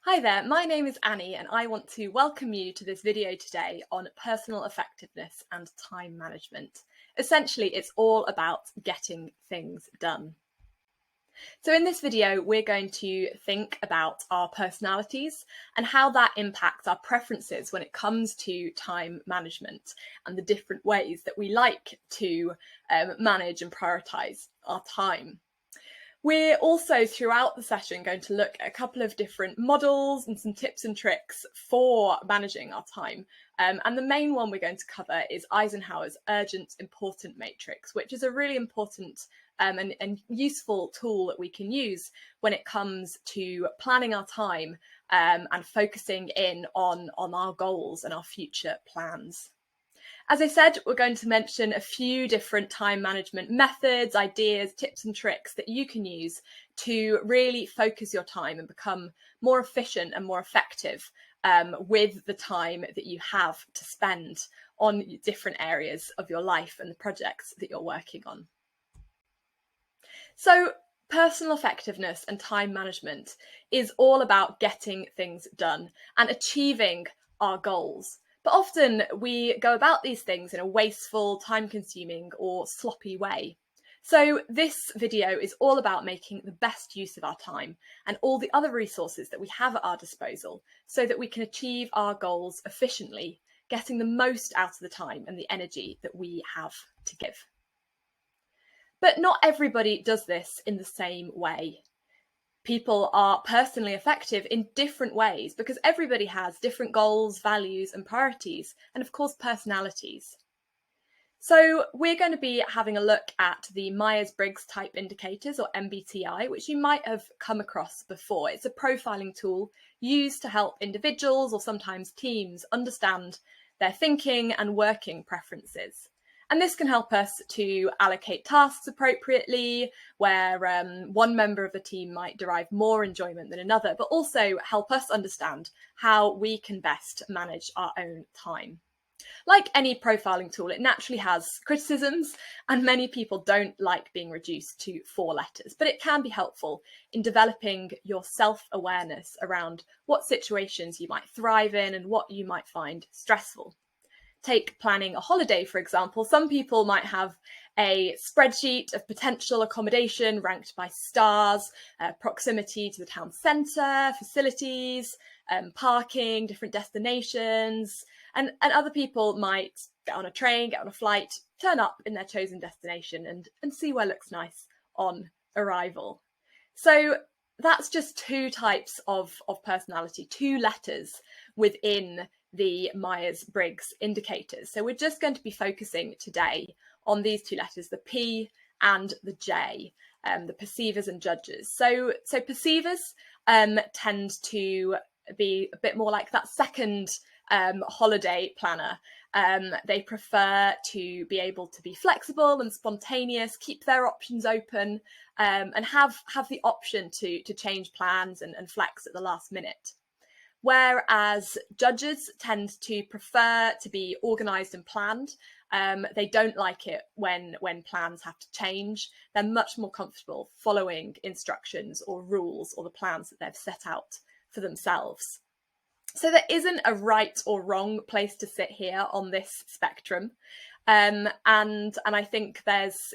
Hi there, my name is Annie and I want to welcome you to this video today on personal effectiveness and time management. Essentially, it's all about getting things done. So in this video, we're going to think about our personalities and how that impacts our preferences when it comes to time management and the different ways that we like to manage and prioritise our time. We're also, throughout the session, going to look at a couple of different models and some tips and tricks for managing our time. And the main one we're going to cover is Eisenhower's Urgent Important Matrix, which is a really important and useful tool that we can use when it comes to planning our time and focusing in on our goals and our future plans. As I said, we're going to mention a few different time management methods, ideas, tips and tricks that you can use to really focus your time and become more efficient and more effective with the time that you have to spend on different areas of your life and the projects that you're working on. So, personal effectiveness and time management is all about getting things done and achieving our goals. But often we go about these things in a wasteful, time-consuming or sloppy way. So this video is all about making the best use of our time and all the other resources that we have at our disposal so that we can achieve our goals efficiently, getting the most out of the time and the energy that we have to give. But not everybody does this in the same way. People are personally effective in different ways because everybody has different goals, values and priorities, and of course personalities. So we're going to be having a look at the Myers-Briggs Type Indicators, or MBTI, which you might have come across before. It's a profiling tool used to help individuals or sometimes teams understand their thinking and working preferences. And this can help us to allocate tasks appropriately, where one member of the team might derive more enjoyment than another, but also help us understand how we can best manage our own time. Like any profiling tool, it naturally has criticisms, and many people don't like being reduced to 4 letters, but it can be helpful in developing your self-awareness around what situations you might thrive in and what you might find stressful. Take planning a holiday, for example. Some people might have a spreadsheet of potential accommodation ranked by stars, proximity to the town centre, facilities, parking, different destinations, and other people might get on a train, get on a flight, turn up in their chosen destination and see where looks nice on arrival. So that's just 2 types of personality, 2 letters within the Myers-Briggs indicators. So we're just going to be focusing today on these 2 letters, the P and the J, the perceivers and judges. So perceivers tend to be a bit more like that second holiday planner. They prefer to be able to be flexible and spontaneous, keep their options open, and have the option to change plans and flex at the last minute. Whereas judges tend to prefer to be organised and planned. They don't like it when plans have to change. They're much more comfortable following instructions or rules or the plans that they've set out for themselves. So there isn't a right or wrong place to sit here on this spectrum. And I think there's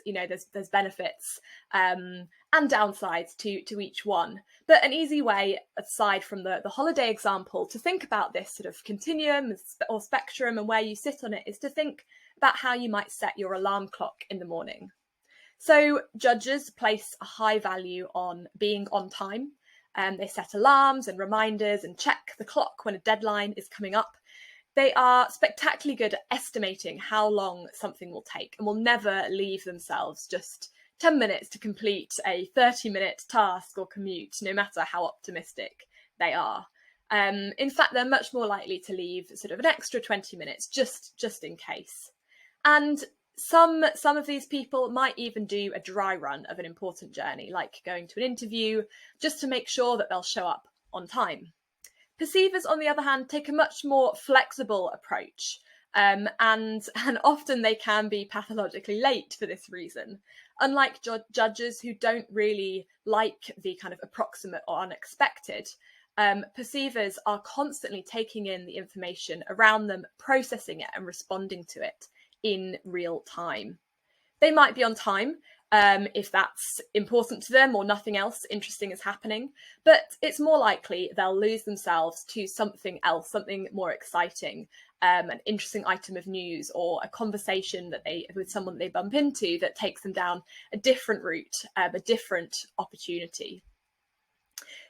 benefits and downsides to each one. But an easy way, aside from the holiday example, to think about this sort of continuum or spectrum and where you sit on it is to think about how you might set your alarm clock in the morning. So judges place a high value on being on time. They set alarms and reminders and check the clock when a deadline is coming up. They are spectacularly good at estimating how long something will take and will never leave themselves just 10 minutes to complete a 30-minute task or commute, no matter how optimistic they are. In fact, they're much more likely to leave sort of an extra 20 minutes just in case. And some of these people might even do a dry run of an important journey, like going to an interview, just to make sure that they'll show up on time. Perceivers, on the other hand, take a much more flexible approach, and often they can be pathologically late for this reason. Unlike judges who don't really like the kind of approximate or unexpected, perceivers are constantly taking in the information around them, processing it and responding to it in real time. They might be on time if that's important to them or nothing else interesting is happening, but it's more likely they'll lose themselves to something else, something more exciting, an interesting item of news or a conversation that with someone they bump into that takes them down a different route, a different opportunity.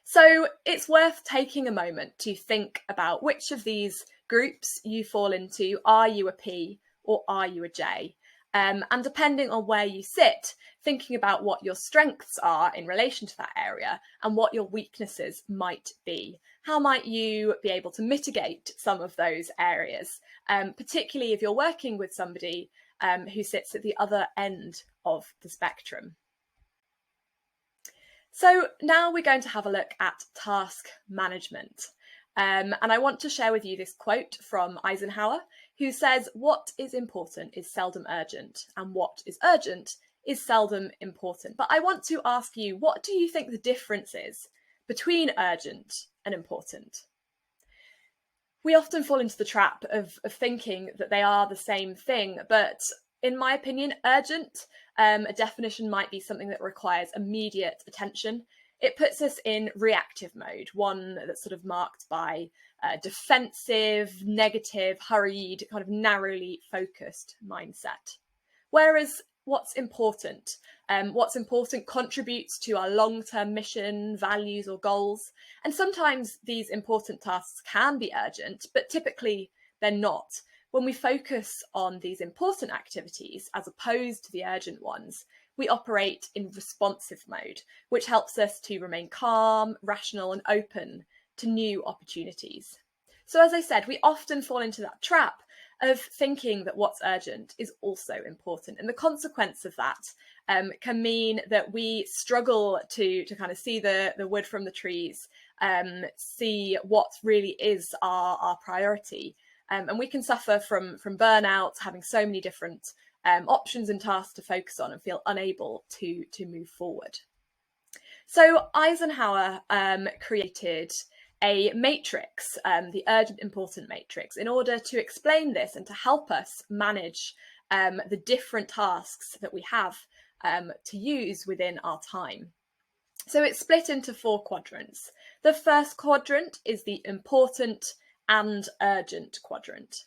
So it's worth taking a moment to think about which of these groups you fall into. Are you a P or are you a J? And depending on where you sit, thinking about what your strengths are in relation to that area and what your weaknesses might be. How might you be able to mitigate some of those areas, particularly if you're working with somebody who sits at the other end of the spectrum? So now we're going to have a look at task management. And I want to share with you this quote from Eisenhower, who says, "What is important is seldom urgent, and what is urgent is seldom important." But I want to ask you, what do you think the difference is between urgent and important? We often fall into the trap of thinking that they are the same thing, but in my opinion, urgent, a definition might be something that requires immediate attention. It puts us in reactive mode, one that's sort of marked by defensive, negative, hurried, kind of narrowly focused mindset. Whereas what's important contributes to our long-term mission, values or goals. And sometimes these important tasks can be urgent, but typically they're not. When we focus on these important activities as opposed to the urgent ones, we operate in responsive mode, which helps us to remain calm, rational and open to new opportunities. So as I said, we often fall into that trap of thinking that what's urgent is also important. And the consequence of that can mean that we struggle to kind of see the wood from the trees, see what really is our priority. And we can suffer from burnout, having so many different options and tasks to focus on and feel unable to move forward. So Eisenhower created a matrix, the urgent important matrix, in order to explain this and to help us manage the different tasks that we have to use within our time. So it's split into 4 quadrants. The first quadrant is the important and urgent quadrant.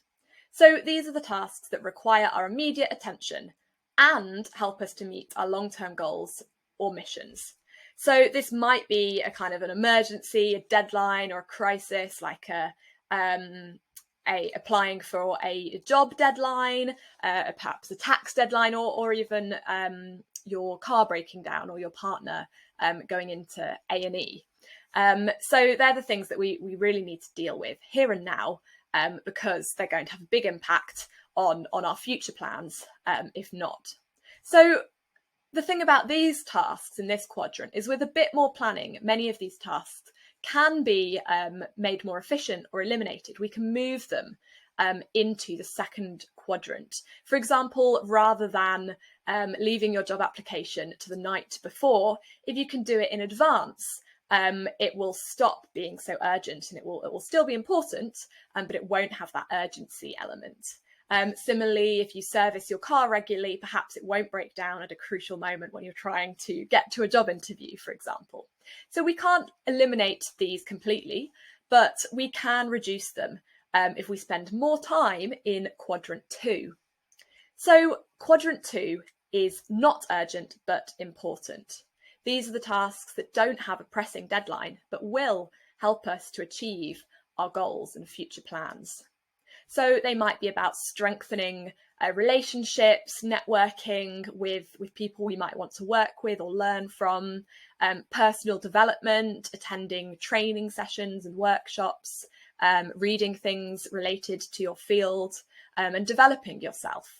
So these are the tasks that require our immediate attention and help us to meet our long-term goals or missions. So this might be a kind of an emergency, a deadline or a crisis, like applying for a job deadline, perhaps a tax deadline, or even your car breaking down or your partner going into A&E. So they're the things that we really need to deal with here and now, because they're going to have a big impact on our future plans, if not. So the thing about these tasks in this quadrant is, with a bit more planning, many of these tasks can be made more efficient or eliminated. We can move them into the second quadrant. For example, rather than leaving your job application to the night before, if you can do it in advance, it will stop being so urgent, and it will still be important, but it won't have that urgency element. Similarly, if you service your car regularly, perhaps it won't break down at a crucial moment when you're trying to get to a job interview, for example. So we can't eliminate these completely, but we can reduce them if we spend more time in quadrant 2. So quadrant 2 is not urgent, but important. These are the tasks that don't have a pressing deadline, but will help us to achieve our goals and future plans. So they might be about strengthening relationships, networking with people we might want to work with or learn from, personal development, attending training sessions and workshops, reading things related to your field, and developing yourself.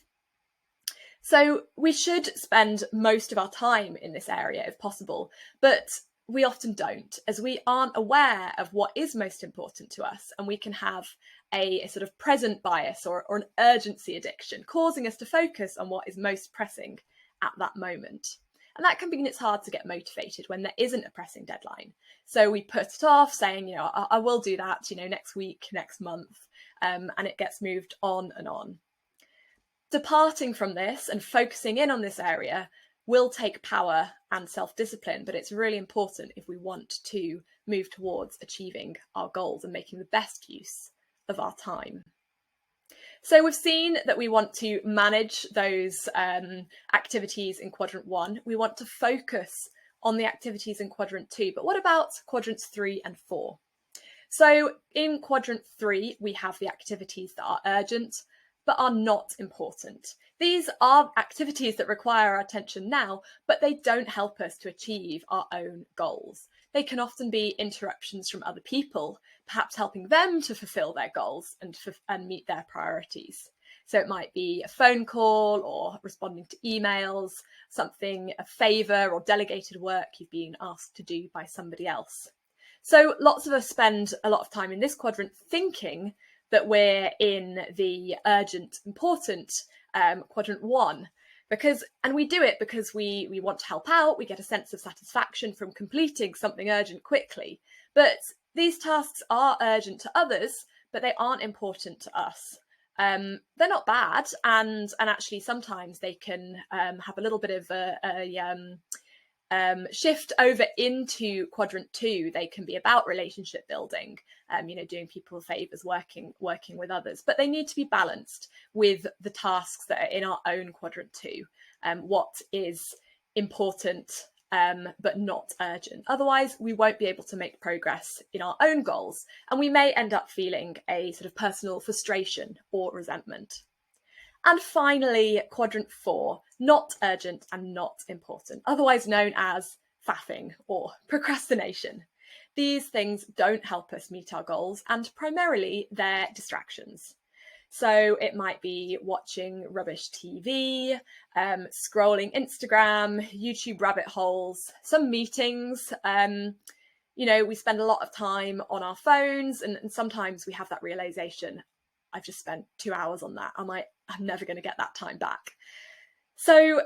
So we should spend most of our time in this area if possible, but we often don't, as we aren't aware of what is most important to us, and we can have a sort of present bias or an urgency addiction, causing us to focus on what is most pressing at that moment. And that can mean it's hard to get motivated when there isn't a pressing deadline. So we put it off saying, I will do that, next week, next month, and it gets moved on and on. Departing from this and focusing in on this area will take power and self-discipline, but it's really important if we want to move towards achieving our goals and making the best use of our time. So we've seen that we want to manage those activities in quadrant 1. We want to focus on the activities in quadrant 2, but what about quadrants 3 and 4? So in quadrant 3, we have the activities that are urgent, but are not important. These are activities that require our attention now, but they don't help us to achieve our own goals. They can often be interruptions from other people, perhaps helping them to fulfill their goals and meet their priorities. So it might be a phone call or responding to emails, a favour or delegated work you've been asked to do by somebody else. So lots of us spend a lot of time in this quadrant thinking that we're in the urgent, important quadrant 1. And we do it because we want to help out, we get a sense of satisfaction from completing something urgent quickly. But these tasks are urgent to others, but they aren't important to us. They're not bad, and actually sometimes they can have a little bit of a shift over into quadrant 2. They can be about relationship building, doing people favours, working with others, but they need to be balanced with the tasks that are in our own quadrant 2. What is important but not urgent. Otherwise, we won't be able to make progress in our own goals, and we may end up feeling a sort of personal frustration or resentment. And finally, quadrant 4, not urgent and not important, otherwise known as faffing or procrastination. These things don't help us meet our goals, and primarily they're distractions. So it might be watching rubbish TV, scrolling Instagram, YouTube rabbit holes, some meetings. We spend a lot of time on our phones, and sometimes we have that realization, I've just spent 2 hours on that. I'm never going to get that time back. So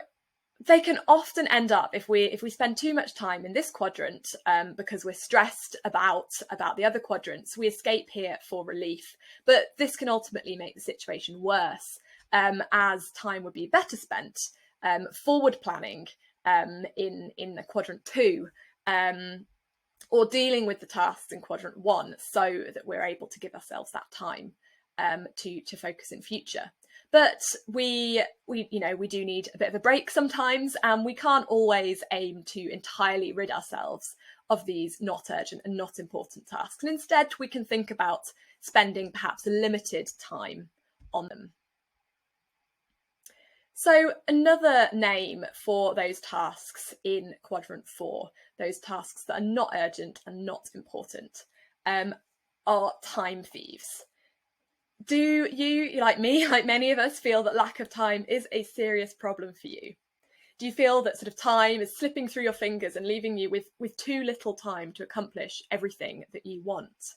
they can often end up, if we spend too much time in this quadrant because we're stressed about the other quadrants, we escape here for relief. But this can ultimately make the situation worse, as time would be better spent forward planning in the quadrant 2, or dealing with the tasks in quadrant 1, so that we're able to give ourselves that time to focus in future. But we do need a bit of a break sometimes, and we can't always aim to entirely rid ourselves of these not urgent and not important tasks. And instead, we can think about spending perhaps a limited time on them. So another name for those tasks in quadrant 4, those tasks that are not urgent and not important, are time thieves. Do you, like me, like many of us, feel that lack of time is a serious problem for you? Do you feel that sort of time is slipping through your fingers and leaving you with too little time to accomplish everything that you want?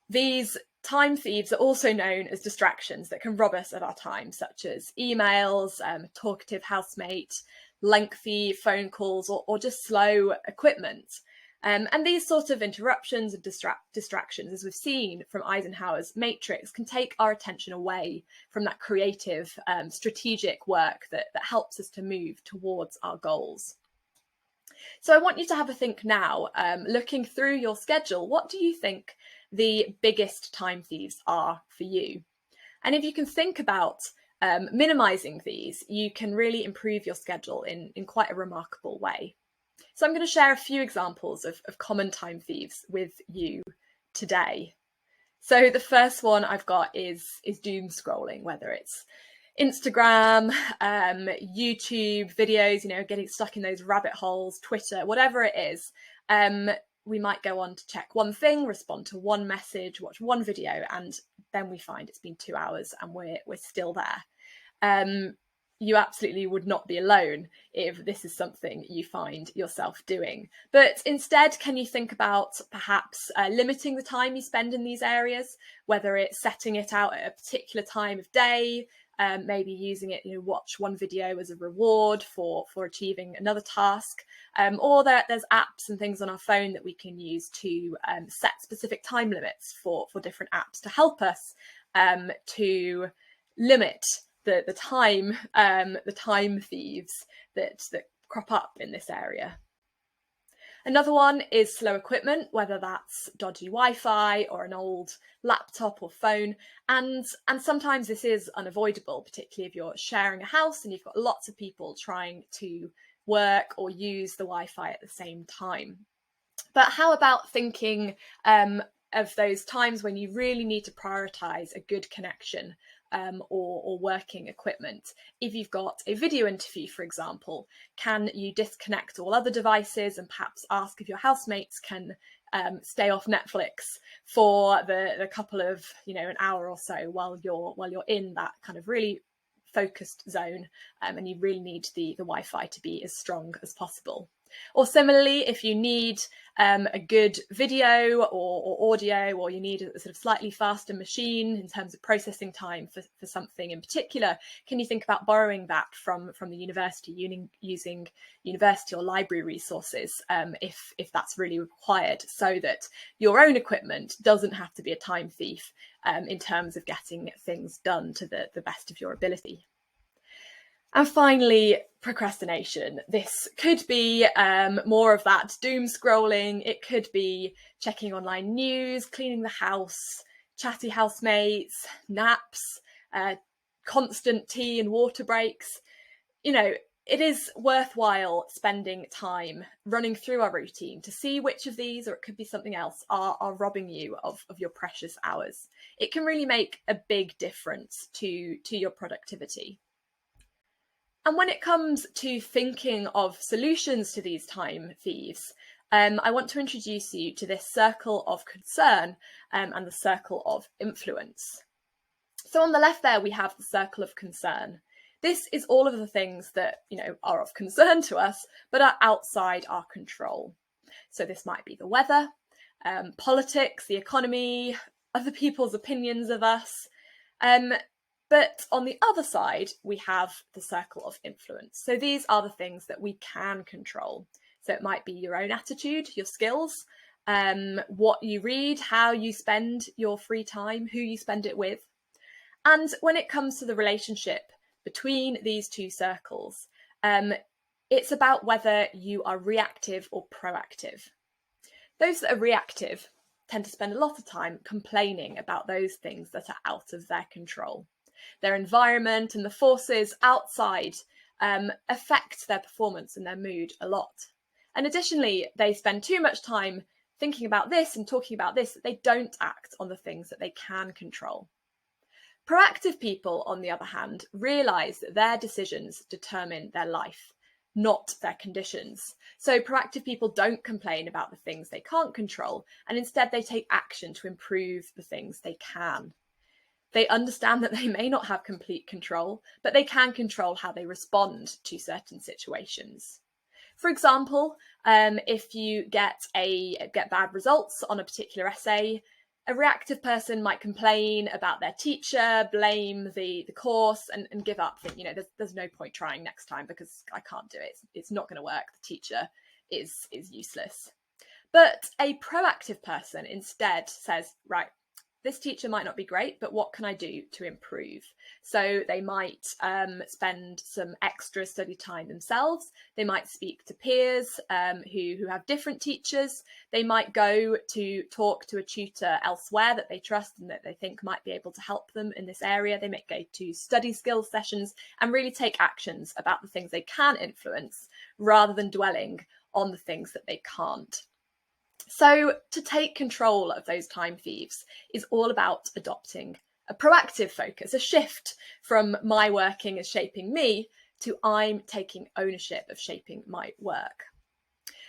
These time thieves are also known as distractions that can rob us of our time, such as emails, talkative housemate, lengthy phone calls, or just slow equipment. And these sort of interruptions and distractions, as we've seen from Eisenhower's matrix, can take our attention away from that creative, strategic work that helps us to move towards our goals. So I want you to have a think now, looking through your schedule, what do you think the biggest time thieves are for you? And if you can think about minimizing these, you can really improve your schedule in quite a remarkable way. So I'm going to share a few examples of common time thieves with you today. So the first one I've got is doom scrolling, whether it's Instagram, YouTube videos, getting stuck in those rabbit holes, Twitter, whatever it is. We might go on to check one thing, respond to one message, watch one video, and then we find it's been 2 hours and we're still there. You absolutely would not be alone if this is something you find yourself doing. But instead, can you think about perhaps limiting the time you spend in these areas, whether it's setting it out at a particular time of day, maybe using it, watch one video as a reward for achieving another task, or there's apps and things on our phone that we can use to set specific time limits for different apps to help us to limit the time thieves that crop up in this area. Another one is slow equipment, whether that's dodgy Wi-Fi or an old laptop or phone. And sometimes this is unavoidable, particularly if you're sharing a house and you've got lots of people trying to work or use the Wi-Fi at the same time. But how about thinking of those times when you really need to prioritise a good connection or working equipment? If you've got a video interview, for example, can you disconnect all other devices and perhaps ask if your housemates can stay off Netflix for the couple of, an hour or so while you're in that kind of really focused zone, and you really need the Wi-Fi to be as strong as possible. Or similarly, if you need a good video or audio, or you need a sort of slightly faster machine in terms of processing time for something in particular, can you think about borrowing that from the university, using university or library resources if that's really required, so that your own equipment doesn't have to be a time thief in terms of getting things done to the best of your ability. And finally, procrastination. This could be more of that doom scrolling. It could be checking online news, cleaning the house, chatty housemates, naps, constant tea and water breaks. It is worthwhile spending time running through our routine to see which of these, or it could be something else, are robbing you of your precious hours. It can really make a big difference to your productivity. And when it comes to thinking of solutions to these time thieves, I want to introduce you to this circle of concern and the circle of influence. So on the left there, we have the circle of concern. This is all of the things that, are of concern to us, but are outside our control. So this might be the weather, politics, the economy, other people's opinions of us. But on the other side, we have the circle of influence. So these are the things that we can control. So it might be your own attitude, your skills, what you read, how you spend your free time, who you spend it with. And when it comes to the relationship between these two circles, it's about whether you are reactive or proactive. Those that are reactive tend to spend a lot of time complaining about those things that are out of their control. Their environment and the forces outside affect their performance and their mood a lot. And additionally, they spend too much time thinking about this and talking about this, that they don't act on the things that they can control. Proactive people, on the other hand, realise that their decisions determine their life, not their conditions. So proactive people don't complain about the things they can't control, and instead they take action to improve the things they can. They understand that they may not have complete control, but they can control how they respond to certain situations. For example, if you get bad results on a particular essay, a reactive person might complain about their teacher, blame the course, and give up. Think, there's no point trying next time because I can't do it. It's not going to work. The teacher is useless. But a proactive person instead says, right, this teacher might not be great, but what can I do to improve? So they might spend some extra study time themselves. They might speak to peers who have different teachers. They might go to talk to a tutor elsewhere that they trust and that they think might be able to help them in this area. They might go to study skills sessions and really take actions about the things they can influence rather than dwelling on the things that they can't. So to take control of those time thieves is all about adopting a proactive focus, a shift from my working as shaping me to I'm taking ownership of shaping my work.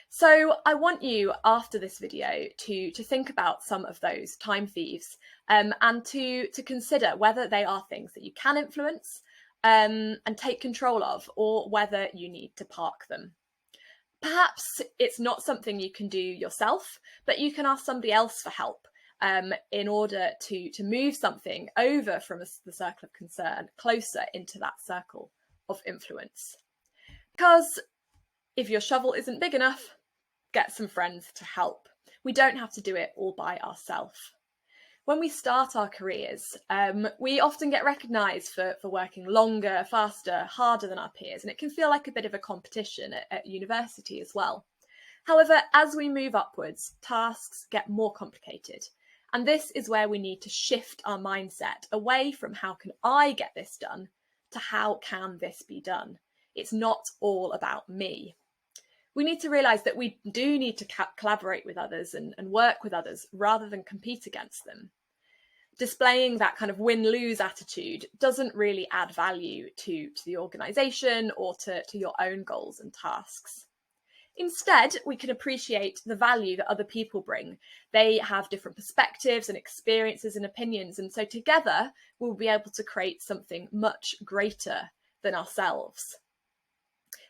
So I want you, after this video, to think about some of those time thieves and to consider whether they are things that you can influence and take control of, or whether you need to park them. Perhaps it's not something you can do yourself, but you can ask somebody else for help in order to move something over from the circle of concern closer into that circle of influence. Because if your shovel isn't big enough, get some friends to help. We don't have to do it all by ourselves. When we start our careers, we often get recognised for working longer, faster, harder than our peers, and it can feel like a bit of a competition at university as well. However, as we move upwards, tasks get more complicated. And this is where we need to shift our mindset away from how can I get this done to how can this be done. It's not all about me. We need to realise that we do need to collaborate with others and work with others rather than compete against them. Displaying that kind of win-lose attitude doesn't really add value to the organisation or to your own goals and tasks. Instead, we can appreciate the value that other people bring. They have different perspectives and experiences and opinions, and so together we'll be able to create something much greater than ourselves.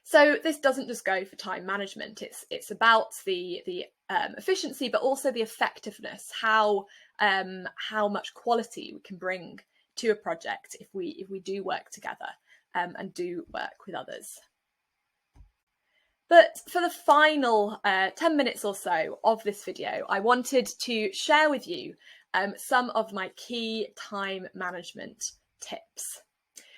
So this doesn't just go for time management. It's about the efficiency, but also the effectiveness. How much quality we can bring to a project if we do work together and do work with others. But for the final 10 minutes or so of this video, I wanted to share with you some of my key time management tips.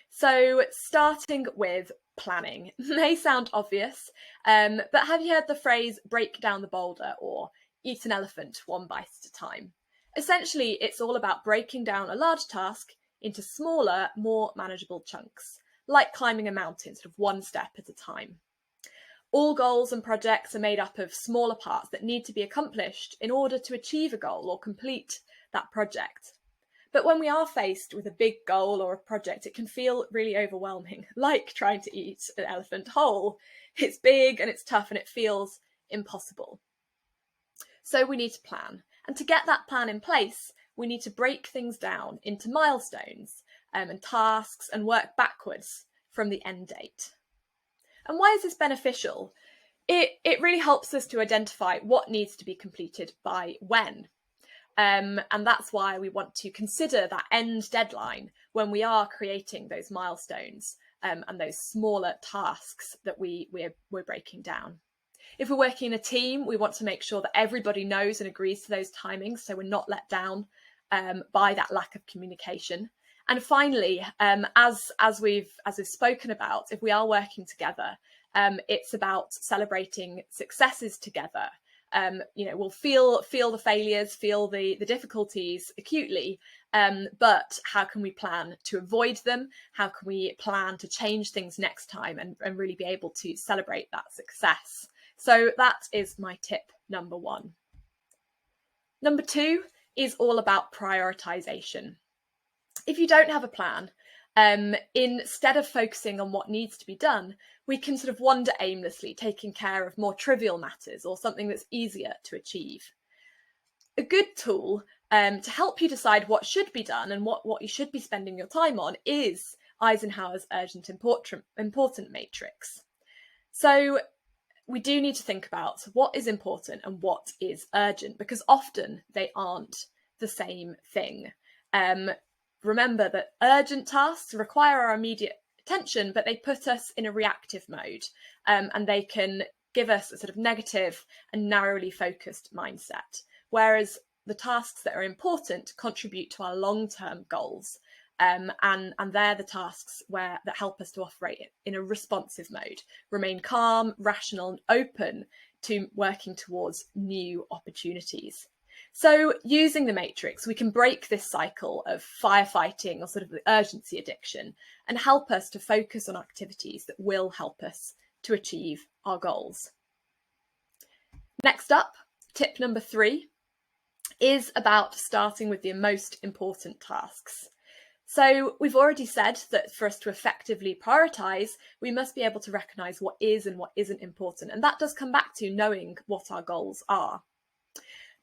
So starting with planning. May sound obvious, but have you heard the phrase break down the boulder or eat an elephant one bite at a time? Essentially, it's all about breaking down a large task into smaller, more manageable chunks, like climbing a mountain, sort of one step at a time. All goals and projects are made up of smaller parts that need to be accomplished in order to achieve a goal or complete that project. But when we are faced with a big goal or a project, it can feel really overwhelming, like trying to eat an elephant whole. It's big and it's tough and it feels impossible. So we need to plan. And to get that plan in place, we need to break things down into milestones and tasks and work backwards from the end date. And why is this beneficial? It really helps us to identify what needs to be completed by when. And that's why we want to consider that end deadline when we are creating those milestones and those smaller tasks that we're breaking down. If we're working in a team, we want to make sure that everybody knows and agrees to those timings, so we're not let down by that lack of communication. And finally, as we've spoken about, if we are working together, it's about celebrating successes together. We'll feel the failures, feel the difficulties acutely, but how can we plan to avoid them? How can we plan to change things next time and really be able to celebrate that success? So that is my tip number 1. Number 2 is all about prioritization. If you don't have a plan, instead of focusing on what needs to be done, we can sort of wander aimlessly, taking care of more trivial matters or something that's easier to achieve. A good tool to help you decide what should be done and what you should be spending your time on is Eisenhower's urgent important matrix. So we do need to think about what is important and what is urgent, because often they aren't the same thing. Remember that urgent tasks require our immediate attention, but they put us in a reactive mode, and they can give us a sort of negative and narrowly focused mindset. Whereas the tasks that are important contribute to our long-term goals, and they're the tasks that help us to operate in a responsive mode, remain calm, rational, and open to working towards new opportunities. So using the matrix, we can break this cycle of firefighting or sort of the urgency addiction and help us to focus on activities that will help us to achieve our goals. Next up, tip number 3 is about starting with the most important tasks. So we've already said that for us to effectively prioritise, we must be able to recognise what is and what isn't important. And that does come back to knowing what our goals are.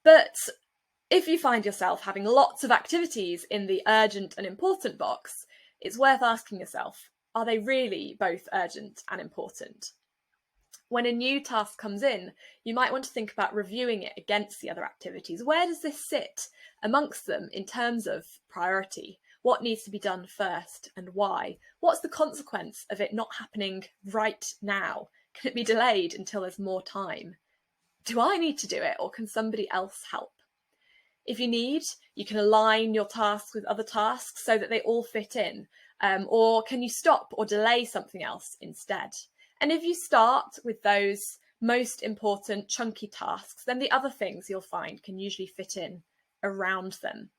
But if you find yourself having lots of activities in the urgent and important box, it's worth asking yourself, are they really both urgent and important? When a new task comes in, you might want to think about reviewing it against the other activities. Where does this sit amongst them in terms of priority? What needs to be done first and why? What's the consequence of it not happening right now? Can it be delayed until there's more time? Do I need to do it, or can somebody else help? If you need, you can align your tasks with other tasks so that they all fit in. Or can you stop or delay something else instead? And if you start with those most important chunky tasks, then the other things you'll find can usually fit in around them.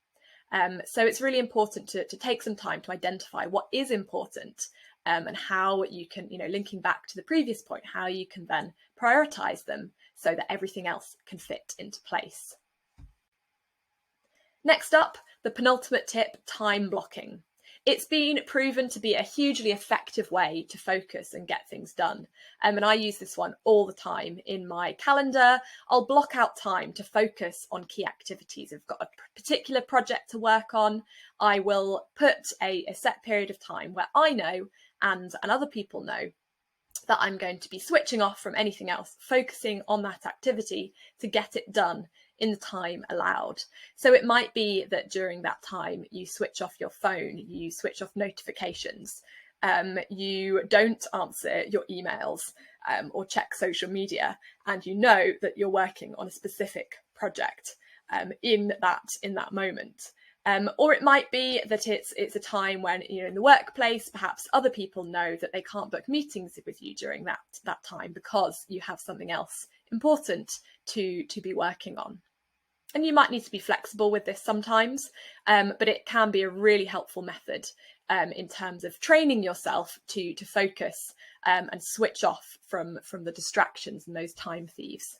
So it's really important to take some time to identify what is important, and how you can, linking back to the previous point, how you can then prioritize them so that everything else can fit into place. Next up, the penultimate tip, time blocking. It's been proven to be a hugely effective way to focus and get things done. And I use this one all the time in my calendar. I'll block out time to focus on key activities. If I've got a particular project to work on, I will put a set period of time where I know and other people know that I'm going to be switching off from anything else, focusing on that activity to get it done in the time allowed. So it might be that during that time you switch off your phone, you switch off notifications, you don't answer your emails or check social media, and you know that you're working on a specific project in that moment. Or it might be that it's a time when, in the workplace, perhaps other people know that they can't book meetings with you during that time because you have something else important to be working on. And you might need to be flexible with this sometimes, but it can be a really helpful method in terms of training yourself to focus and switch off from the distractions and those time thieves.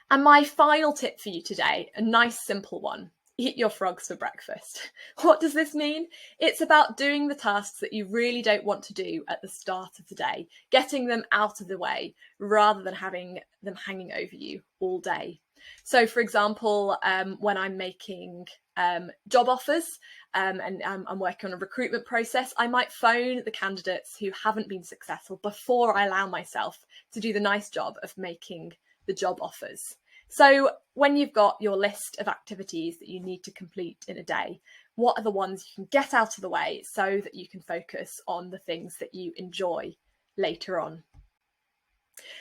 And my final tip for you today, a nice simple one. Eat your frogs for breakfast. What does this mean? It's about doing the tasks that you really don't want to do at the start of the day, getting them out of the way rather than having them hanging over you all day. So, for example, when I'm making job offers and I'm working on a recruitment process, I might phone the candidates who haven't been successful before I allow myself to do the nice job of making the job offers. So when you've got your list of activities that you need to complete in a day, what are the ones you can get out of the way so that you can focus on the things that you enjoy later on?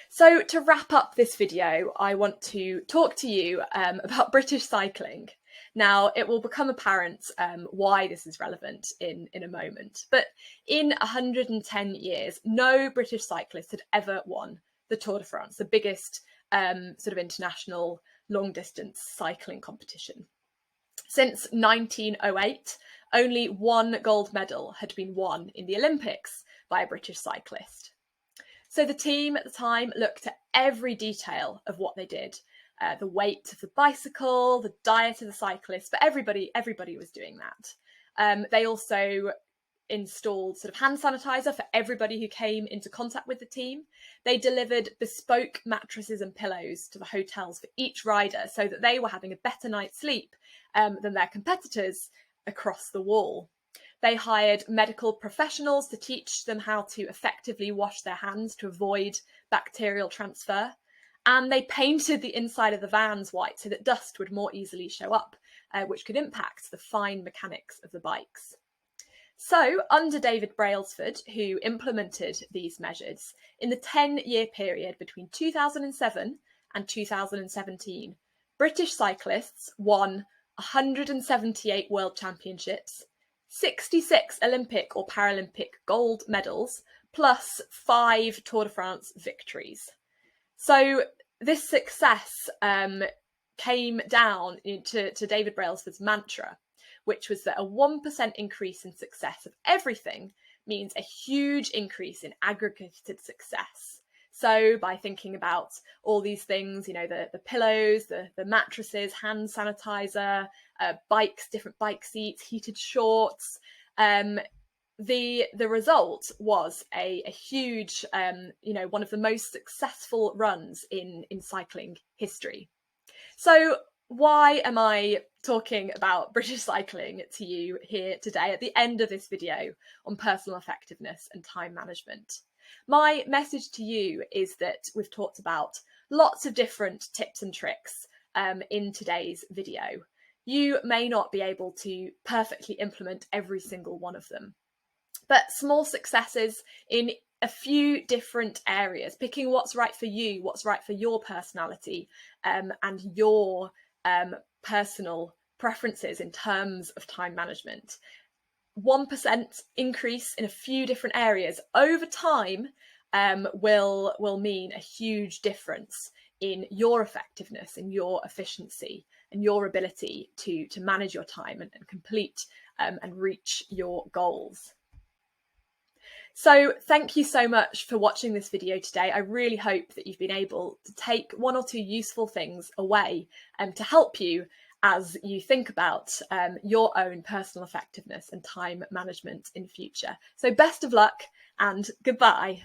So to wrap up this video, I want to talk to you about British cycling. Now, it will become apparent why this is relevant in a moment, but in 110 years, no British cyclist had ever won the Tour de France, the biggest sort of international long distance cycling competition. Since 1908, only one gold medal had been won in the Olympics by a British cyclist. So the team at the time looked at every detail of what they did, the weight of the bicycle, the diet of the cyclist, but everybody was doing that. They also installed sort of hand sanitizer for everybody who came into contact with the team. They delivered bespoke mattresses and pillows to the hotels for each rider so that they were having a better night's sleep than their competitors across the wall. They hired medical professionals to teach them how to effectively wash their hands to avoid bacterial transfer. And they painted the inside of the vans white so that dust would more easily show up, which could impact the fine mechanics of the bikes. So, under David Brailsford, who implemented these measures, in the 10-year period between 2007 and 2017, British cyclists won 178 World Championships, 66 Olympic or Paralympic gold medals, plus 5 Tour de France victories. So this success came down to David Brailsford's mantra, which was that a 1% increase in success of everything means a huge increase in aggregated success. So by thinking about all these things, the pillows, the mattresses, hand sanitizer, bikes, different bike seats, heated shorts, the result was a huge, one of the most successful runs in cycling history. So why am I talking about British cycling to you here today at the end of this video on personal effectiveness and time management? My message to you is that we've talked about lots of different tips and tricks in today's video. You may not be able to perfectly implement every single one of them, but small successes in a few different areas, picking what's right for you, what's right for your personality, and your personal preferences in terms of time management. 1% increase in a few different areas over time will mean a huge difference in your effectiveness, in your efficiency, and your ability to manage your time and complete and reach your goals. So thank you so much for watching this video today. I really hope that you've been able to take one or two useful things away to help you as you think about your own personal effectiveness and time management in future. So best of luck and goodbye.